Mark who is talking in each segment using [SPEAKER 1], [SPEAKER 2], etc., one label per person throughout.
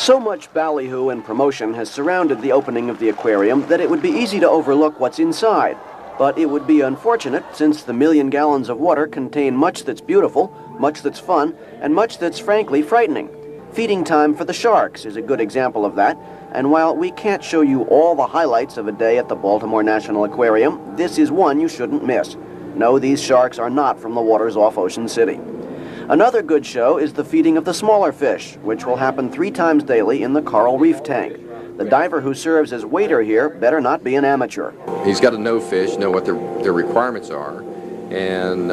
[SPEAKER 1] So much ballyhoo and promotion has surrounded the opening of the aquarium that it would be easy to overlook what's inside. But it would be unfortunate, since the 1,000,000 gallons of water contain much that's beautiful, much that's fun, and much that's frankly frightening. Feeding time for the sharks is a good example of that, and while we can't show you all the highlights of a day at the Baltimore National Aquarium, this is one you shouldn't miss. No, these sharks are not from the waters off Ocean City. Another good show is the feeding of the smaller fish, which will happen 3 times daily in the coral reef tank. The diver who serves as waiter here better not be an amateur.
[SPEAKER 2] He's got to know fish, know what their requirements are, and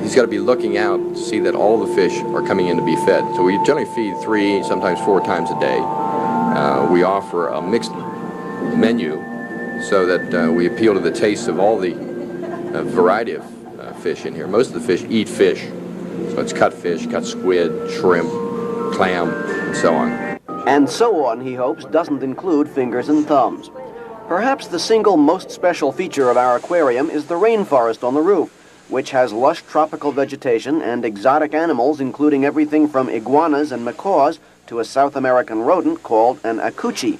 [SPEAKER 2] he's got to be looking out to see that all the fish are coming in to be fed. So we generally feed 3, sometimes 4 times a day. We offer a mixed menu so that we appeal to the tastes of all the variety of fish in here. Most of the fish eat fish. So it's cut fish, cut squid, shrimp, clam, and so on.
[SPEAKER 1] And so on, he hopes, doesn't include fingers and thumbs. Perhaps the single most special feature of our aquarium is the rainforest on the roof, which has lush tropical vegetation and exotic animals, including everything from iguanas and macaws to a South American rodent called an acuchi.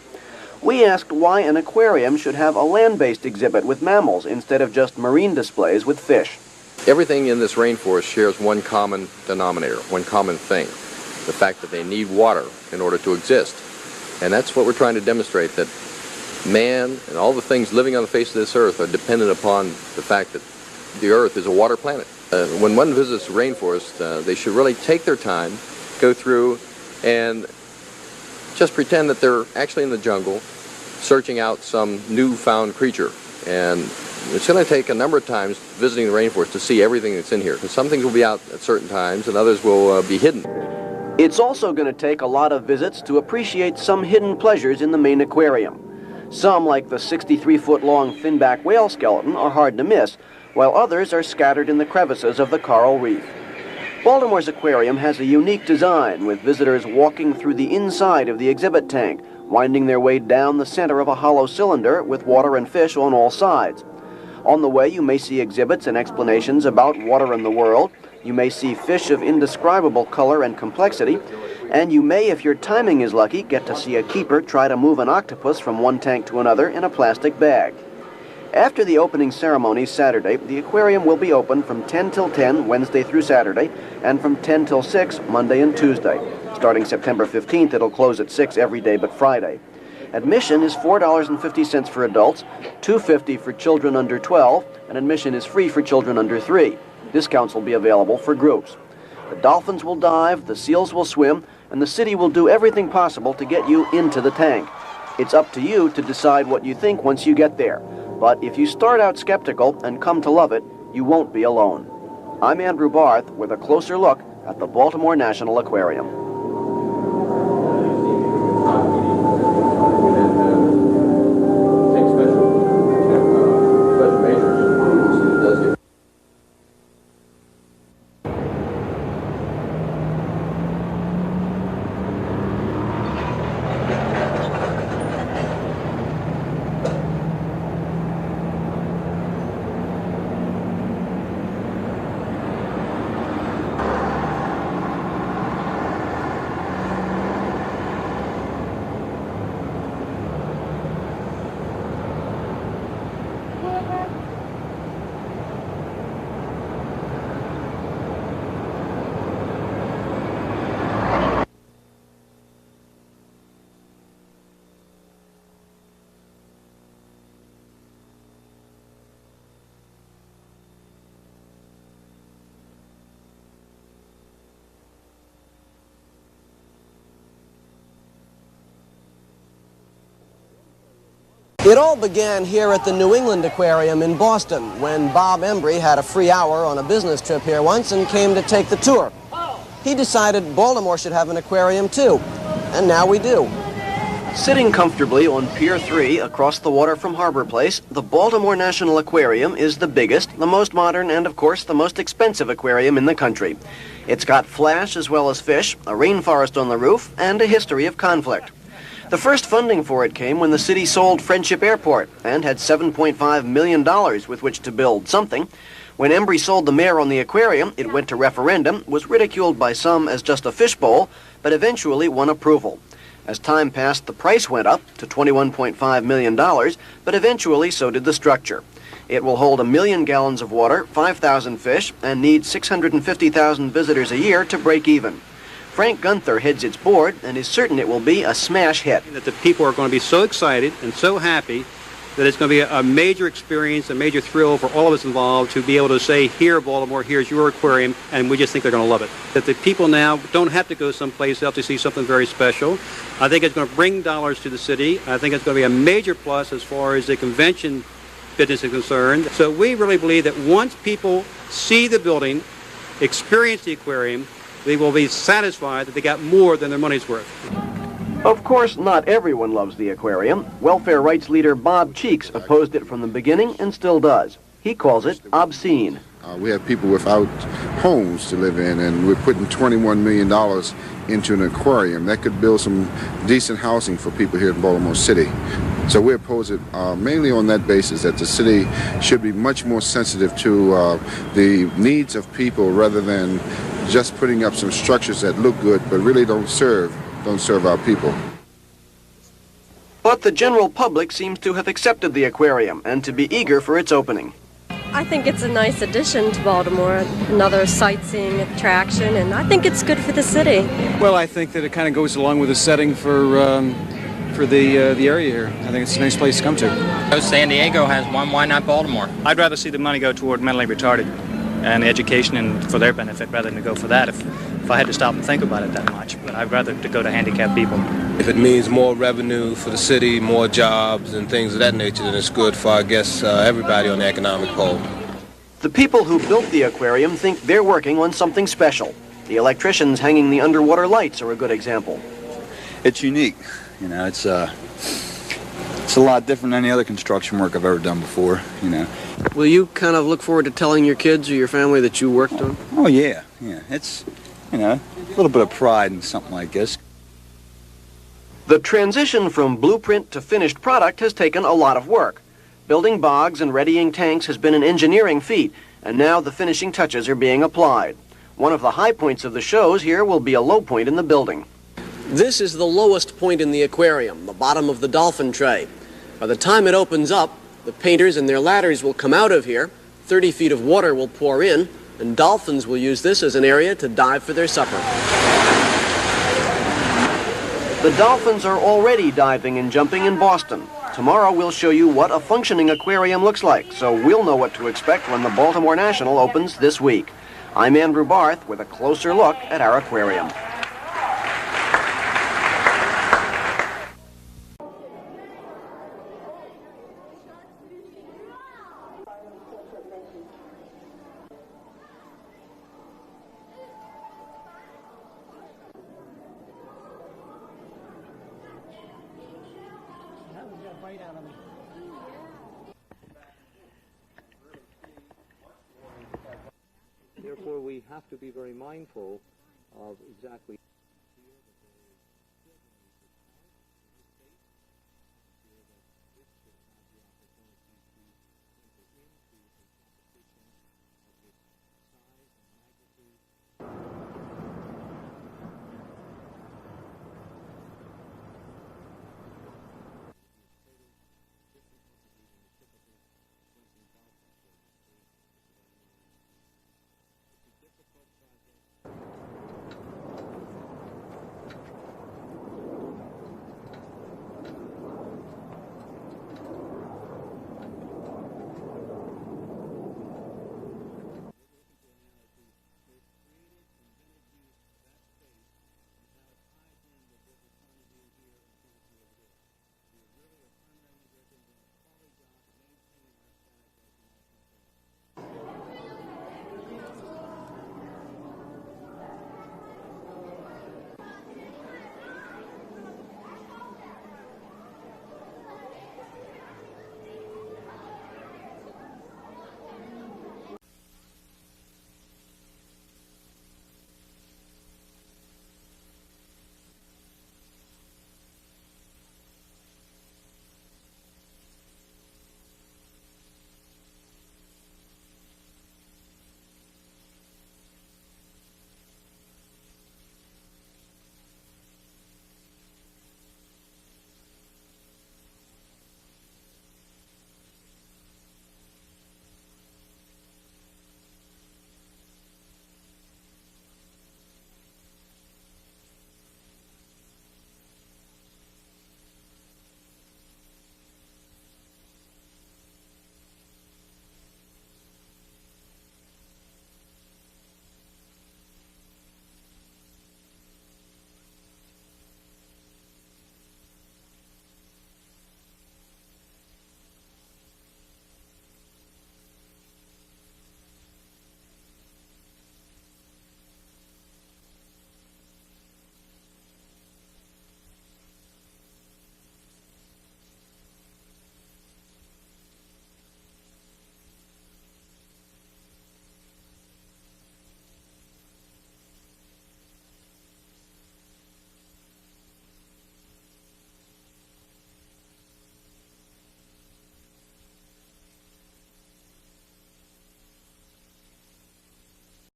[SPEAKER 1] We asked why an aquarium should have a land-based exhibit with mammals instead of just marine displays with fish.
[SPEAKER 2] Everything in this rainforest shares one common denominator, one common thing, the fact that they need water in order to exist. And that's what we're trying to demonstrate, that man and all the things living on the face of this earth are dependent upon the fact that the earth is a water planet. When one visits the rainforest, they should really take their time, go through and just pretend that they're actually in the jungle searching out some newfound creature. And it's going to take a number of times visiting the rainforest to see everything that's in here, because some things will be out at certain times and others will be hidden.
[SPEAKER 1] It's also going to take a lot of visits to appreciate some hidden pleasures in the main aquarium. Some, like the 63-foot-long finback whale skeleton, are hard to miss, while others are scattered in the crevices of the coral reef. Baltimore's aquarium has a unique design, with visitors walking through the inside of the exhibit tank, winding their way down the center of a hollow cylinder with water and fish on all sides. On the way, you may see exhibits and explanations about water in the world. You may see fish of indescribable color and complexity. And you may, if your timing is lucky, get to see a keeper try to move an octopus from one tank to another in a plastic bag. After the opening ceremony Saturday, the aquarium will be open from 10 till 10 Wednesday through Saturday, and from 10 till 6 Monday and Tuesday. Starting September 15th, it'll close at 6 every day but Friday. Admission is $4.50 for adults, $2.50 for children under 12, and admission is free for children under 3. Discounts will be available for groups. The dolphins will dive, the seals will swim, and the city will do everything possible to get you into the tank. It's up to you to decide what you think once you get there. But if you start out skeptical and come to love it, you won't be alone. I'm Andrew Barth with a closer look at the Baltimore National Aquarium. It all began here at the New England Aquarium in Boston, when Bob Embry had a free hour on a business trip here once and came to take the tour. He decided Baltimore should have an aquarium too, and now we do. Sitting comfortably on Pier 3 across the water from Harbor Place, the Baltimore National Aquarium is the biggest, the most modern, and of course the most expensive aquarium in the country. It's got flash as well as fish, a rainforest on the roof, and a history of conflict. The first funding for it came when the city sold Friendship Airport and had $7.5 million with which to build something. When Embry sold the mayor on the aquarium, it went to referendum, was ridiculed by some as just a fishbowl, but eventually won approval. As time passed, the price went up to $21.5 million, but eventually so did the structure. It will hold 1 million gallons of water, 5,000 fish, and needs 650,000 visitors a year to break even. Frank Gunther heads its board and is certain it will be a smash hit.
[SPEAKER 3] That the people are going to be so excited and so happy that it's going to be a major experience, a major thrill for all of us involved to be able to say, here, Baltimore, here's your aquarium, and we just think they're going to love it. That the people now don't have to go someplace else to see something very special. I think it's going to bring dollars to the city. I think it's going to be a major plus as far as the convention business is concerned. So we really believe that once people see the building, experience the aquarium, they will be satisfied that they got more than their money's worth.
[SPEAKER 1] Of course, not everyone loves the aquarium. Welfare rights leader Bob Cheeks opposed it from the beginning and still does. He calls it obscene.
[SPEAKER 4] We have people without homes to live in, and we're putting $21 million into an aquarium. That could build some decent housing for people here in Baltimore City. So we oppose it mainly on that basis, that the city should be much more sensitive to the needs of people rather than just putting up some structures that look good but really don't serve our people.
[SPEAKER 1] But the general public seems to have accepted the aquarium and to be eager for its opening.
[SPEAKER 5] I think it's a nice addition to Baltimore, another sightseeing attraction, and I think it's good for the city.
[SPEAKER 6] Well, I think that it kind of goes along with the setting for the area here. I think it's a nice place to come to.
[SPEAKER 7] San Diego has one, why not Baltimore?
[SPEAKER 3] I'd rather see the money go toward mentally retarded and education and for their benefit rather than to go for that if I had to stop and think about it that much. But I'd rather to go to handicapped people.
[SPEAKER 8] If it means more revenue for the city, more jobs and things of that nature, then it's good for, I guess, everybody on the economic pole.
[SPEAKER 1] The people who built the aquarium think they're working on something special. The electricians hanging the underwater lights are a good example.
[SPEAKER 9] It's unique. You know, it's a lot different than any other construction work I've ever done before, you know.
[SPEAKER 10] Will you kind of look forward to telling your kids or your family that you worked on?
[SPEAKER 9] Oh, yeah. It's, you know, a little bit of pride in something like this.
[SPEAKER 1] The transition from blueprint to finished product has taken a lot of work. Building bogs and readying tanks has been an engineering feat, and now the finishing touches are being applied. One of the high points of the shows here will be a low point in the building.
[SPEAKER 10] This is the lowest point in the aquarium, the bottom of the dolphin tray. By the time it opens up, the painters and their ladders will come out of here, 30 feet of water will pour in, and dolphins will use this as an area to dive for their supper.
[SPEAKER 1] The dolphins are already diving and jumping in Boston. Tomorrow we'll show you what a functioning aquarium looks like, so we'll know what to expect when the Baltimore National opens this week. I'm Andrew Barth with a closer look at our aquarium.
[SPEAKER 2] Therefore, we have to be very mindful of exactly